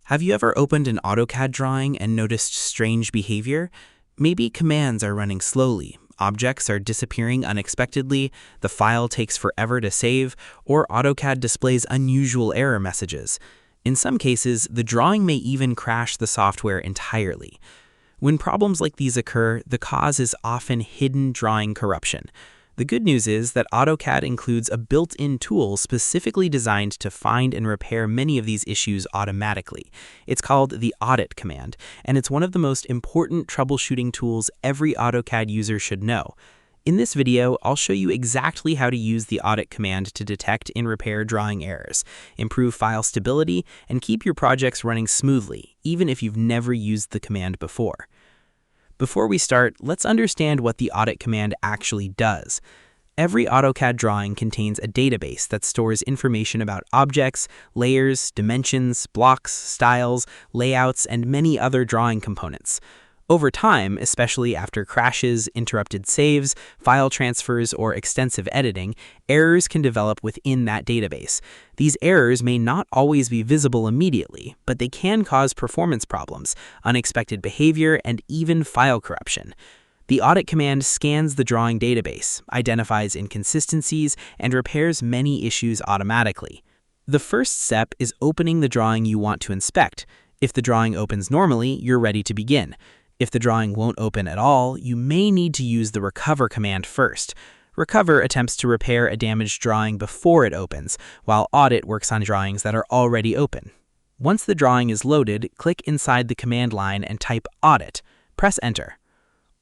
Have you ever opened an AutoCAD drawing and noticed strange behavior? Maybe commands are running slowly, objects are disappearing unexpectedly, the file takes forever to save, or AutoCAD displays unusual error messages. In some cases, the drawing may even crash the software entirely. When problems like these occur, the cause is often hidden drawing corruption. The good news is that AutoCAD includes a built-in tool specifically designed to find and repair many of these issues automatically. It's called the audit command, and it's one of the most important troubleshooting tools every AutoCAD user should know. In this video, I'll show you exactly how to use the audit command to detect and repair drawing errors, improve file stability, and keep your projects running smoothly, even if you've never used the command before. Before we start, let's understand what the audit command actually does. Every AutoCAD drawing contains a database that stores information about objects, layers, dimensions, blocks, styles, layouts, and many other drawing components. Over time, especially after crashes, interrupted saves, file transfers, or extensive editing, errors can develop within that database. These errors may not always be visible immediately, but they can cause performance problems, unexpected behavior, and even file corruption. The audit command scans the drawing database, identifies inconsistencies, and repairs many issues automatically. The first step is opening the drawing you want to inspect. If the drawing opens normally, you're ready to begin. If the drawing won't open at all, you may need to use the recover command first. Recover attempts to repair a damaged drawing before it opens, while audit works on drawings that are already open. Once the drawing is loaded, click inside the command line and type audit. Press enter.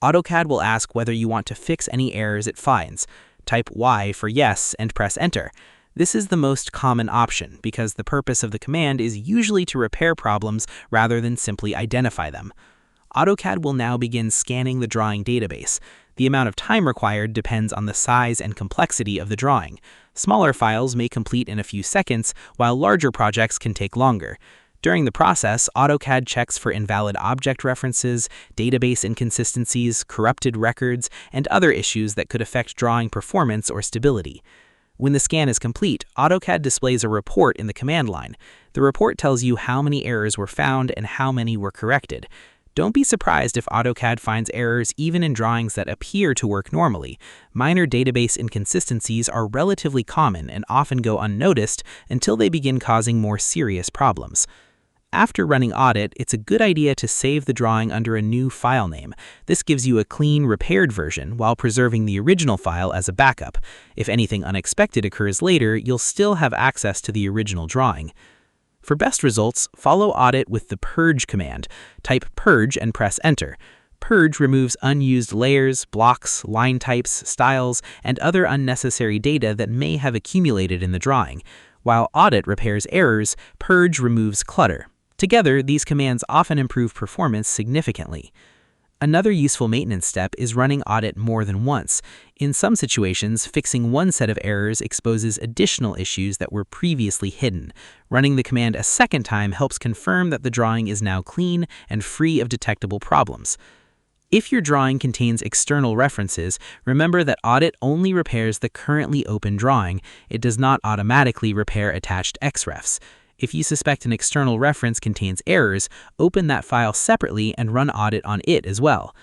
AutoCAD will ask whether you want to fix any errors it finds. Type Y for yes and press enter. This is the most common option because the purpose of the command is usually to repair problems rather than simply identify them. AutoCAD will now begin scanning the drawing database. The amount of time required depends on the size and complexity of the drawing. Smaller files may complete in a few seconds, while larger projects can take longer. During the process, AutoCAD checks for invalid object references, database inconsistencies, corrupted records, and other issues that could affect drawing performance or stability. When the scan is complete, AutoCAD displays a report in the command line. The report tells you how many errors were found and how many were corrected. Don't be surprised if AutoCAD finds errors even in drawings that appear to work normally. Minor database inconsistencies are relatively common and often go unnoticed until they begin causing more serious problems. After running audit, it's a good idea to save the drawing under a new file name. This gives you a clean, repaired version while preserving the original file as a backup. If anything unexpected occurs later, you'll still have access to the original drawing. For best results, follow audit with the purge command. Type purge and press enter. Purge removes unused layers, blocks, line types, styles, and other unnecessary data that may have accumulated in the drawing. While audit repairs errors, purge removes clutter. Together, these commands often improve performance significantly. Another useful maintenance step is running audit more than once. In some situations, fixing one set of errors exposes additional issues that were previously hidden. Running the command a second time helps confirm that the drawing is now clean and free of detectable problems. If your drawing contains external references, remember that audit only repairs the currently open drawing. It does not automatically repair attached XREFs. If you suspect an external reference contains errors, open that file separately and run audit on it as well.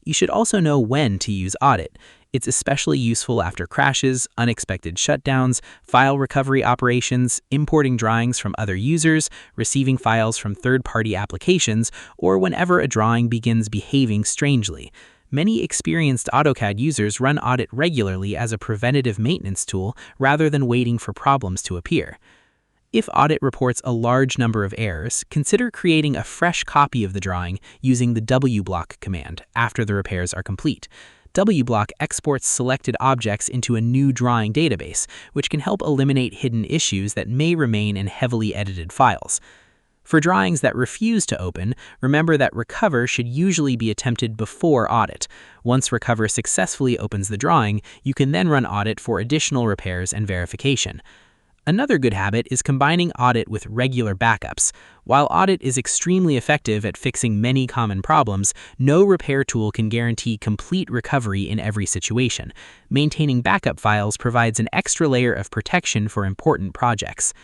You should also know when to use audit. It's especially useful after crashes, unexpected shutdowns, file recovery operations, importing drawings from other users, receiving files from third-party applications, or whenever a drawing begins behaving strangely. Many experienced AutoCAD users run audit regularly as a preventative maintenance tool rather than waiting for problems to appear. If audit reports a large number of errors, consider creating a fresh copy of the drawing using the wblock command after the repairs are complete. Wblock exports selected objects into a new drawing database, which can help eliminate hidden issues that may remain in heavily edited files. For drawings that refuse to open, remember that recover should usually be attempted before audit. Once recover successfully opens the drawing, you can then run audit for additional repairs and verification. Another good habit is combining audit with regular backups. While audit is extremely effective at fixing many common problems, no repair tool can guarantee complete recovery in every situation. Maintaining backup files provides an extra layer of protection for important projects.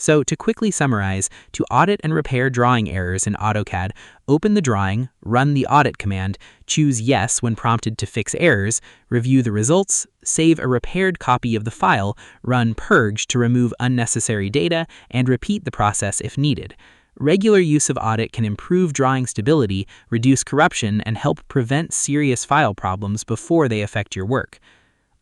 So to quickly summarize, to audit and repair drawing errors in AutoCAD, open the drawing, run the audit command, choose Yes when prompted to fix errors, review the results, save a repaired copy of the file, run Purge to remove unnecessary data, and repeat the process if needed. Regular use of audit can improve drawing stability, reduce corruption, and help prevent serious file problems before they affect your work.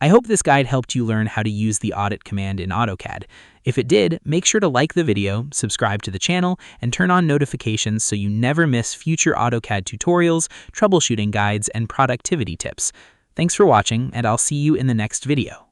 I hope this guide helped you learn how to use the audit command in AutoCAD. If it did, make sure to like the video, subscribe to the channel, and turn on notifications so you never miss future AutoCAD tutorials, troubleshooting guides, and productivity tips. Thanks for watching, and I'll see you in the next video.